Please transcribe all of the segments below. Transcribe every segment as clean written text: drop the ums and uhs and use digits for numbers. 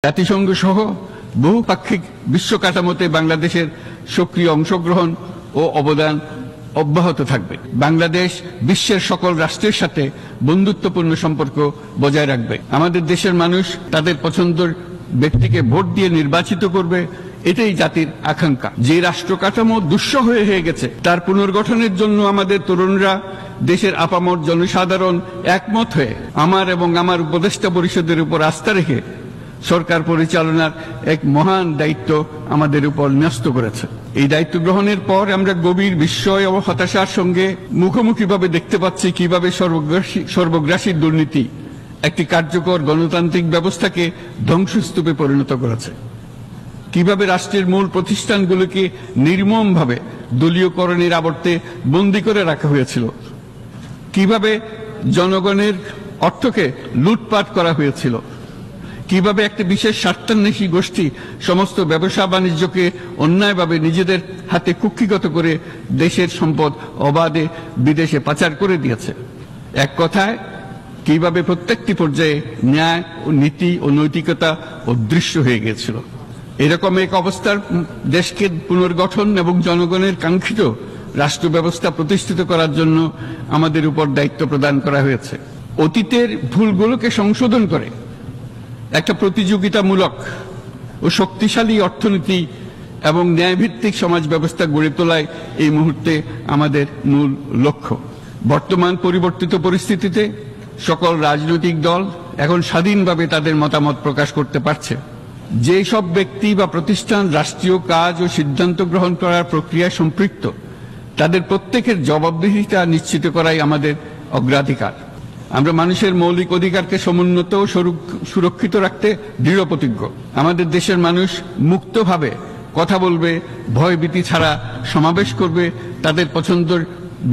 জাতিসংঘ সহ বহুপাক্ষিক বিশ্ব কাঠামোতে বাংলাদেশের সক্রিয় অংশগ্রহণ ও অবদান অব্যাহত থাকবে। বাংলাদেশ বিশ্বের সকল রাষ্ট্রের সাথে বন্ধুত্বপূর্ণ সম্পর্ক বজায় রাখবে। আমাদের দেশের মানুষ তাদের পছন্দের ব্যক্তিকে ভোট দিয়ে নির্বাচিত করবে, এটাই জাতির আকাঙ্ক্ষা। যে রাষ্ট্র কাঠামো দুঃসহ হয়ে গেছে তার পুনর্গঠনের জন্য আমাদের তরুণরা, দেশের আপামর জনসাধারণ একমত হয়ে আমার এবং আমার উপদেষ্টা পরিষদের উপর আস্থা রেখে সরকার পরিচালনার এক মহান দায়িত্ব আমাদের উপর ন্যস্ত করেছে। এই দায়িত্ব গ্রহণের পর আমরা গভীর বিস্ময় ও হতাশার সঙ্গে মুখোমুখিভাবে দেখতে পাচ্ছি কিভাবে সর্বগ্রাসী দুর্নীতি একটি কার্যকর গণতান্ত্রিক ব্যবস্থাকে ধ্বংসস্তূপে পরিণত করেছে। কিভাবে রাষ্ট্রের মূল প্রতিষ্ঠানগুলোকে নির্মমভাবে দলীয়করণের আবর্তে বন্দী করে রাখা হয়েছিল, কিভাবে জনগণের অর্থকে লুটপাট করা হয়েছিল, কিভাবে একটি বিশেষ স্বার্থান্বেষী গোষ্ঠী সমস্ত ব্যবসা বাণিজ্যকে অন্যায়ভাবে নিজেদের হাতে কুক্ষিগত করে দেশের সম্পদ অবাধে বিদেশে পাচার করে দিয়েছে। এক কথায় কিভাবে প্রত্যেকটি পর্যায়ে ন্যায় ও নীতি ও নৈতিকতা অদৃশ্য হয়ে গিয়েছিল। এরকম এক অবস্থার দেশকে পুনর্গঠন এবং জনগণের কাঙ্ক্ষিত রাষ্ট্র ব্যবস্থা প্রতিষ্ঠিত করার জন্য আমাদের উপর দায়িত্ব প্রদান করা হয়েছে। অতীতের ভুলগুলোকে সংশোধন করে একটা প্রতিযোগিতামূলক ও শক্তিশালী অর্থনীতি এবং ন্যায়ভিত্তিক সমাজ ব্যবস্থা গড়ে তোলায় এই মুহূর্তে আমাদের মূল লক্ষ্য। বর্তমান পরিবর্তিত পরিস্থিতিতে সকল রাজনৈতিক দল এখন স্বাধীনভাবে তাদের মতামত প্রকাশ করতে পারছে। যে সব ব্যক্তি বা প্রতিষ্ঠান রাষ্ট্রীয় কাজ ও সিদ্ধান্ত গ্রহণ করার প্রক্রিয়ায় সম্পৃক্ত তাদের প্রত্যেকের জবাবদিহিতা নিশ্চিত করাই আমাদের অগ্রাধিকার। আমরা মানুষের মৌলিক অধিকারকে সমুন্নত ও সুরক্ষিত রাখতে দৃঢ় প্রতিজ্ঞ। আমাদের দেশের মানুষ মুক্তভাবে কথা বলবে, ভয়ভীতি ছাড়া সমাবেশ করবে, তাদের পছন্দের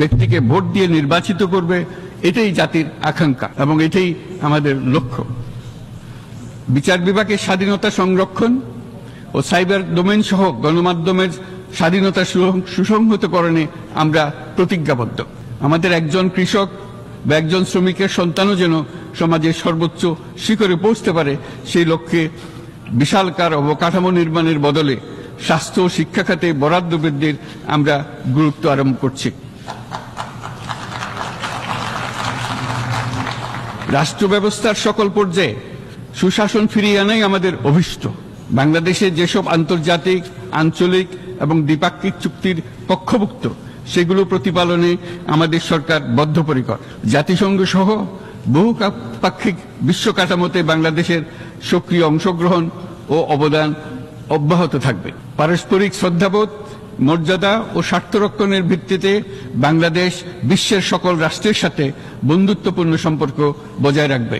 ব্যক্তিকে ভোট দিয়ে নির্বাচিত করবে, এটাই জাতির আকাঙ্ক্ষা এবং এটাই আমাদের লক্ষ্য। বিচার বিভাগের স্বাধীনতা সংরক্ষণ ও সাইবার ডোমেইন সহ গণমাধ্যমের স্বাধীনতা সুসংহতকরণে আমরা প্রতিজ্ঞাবদ্ধ। আমাদের একজন কৃষক বা একজন শ্রমিকের সন্তানও যেন সমাজের সর্বোচ্চ শিখরে পৌঁছতে পারে, সেই লক্ষ্যে বিশালকার অবকাঠামো নির্মাণের বদলে স্বাস্থ্য ও শিক্ষা খাতে বরাদ্দ বৃদ্ধির আমরা গুরুত্ব আরোপ করছি। রাষ্ট্র ব্যবস্থার সকল পর্যায়ে সুশাসন ফিরিয়ে আনাই আমাদের অভীষ্ট। বাংলাদেশে যেসব আন্তর্জাতিক, আঞ্চলিক এবং দ্বিপাক্ষিক চুক্তির পক্ষভুক্ত সেগুলো প্রতিপালনে আমাদের সরকার বদ্ধপরিকর। জাতিসংঘ সহ বহুপাক্ষিক বিশ্ব কাঠামোতে বাংলাদেশের সক্রিয় অংশগ্রহণ ও অবদান অব্যাহত থাকবে। পারস্পরিক শ্রদ্ধাবোধ, মর্যাদা ও স্বার্থরক্ষণের ভিত্তিতে বাংলাদেশ বিশ্বের সকল রাষ্ট্রের সাথে বন্ধুত্বপূর্ণ সম্পর্ক বজায় রাখবে।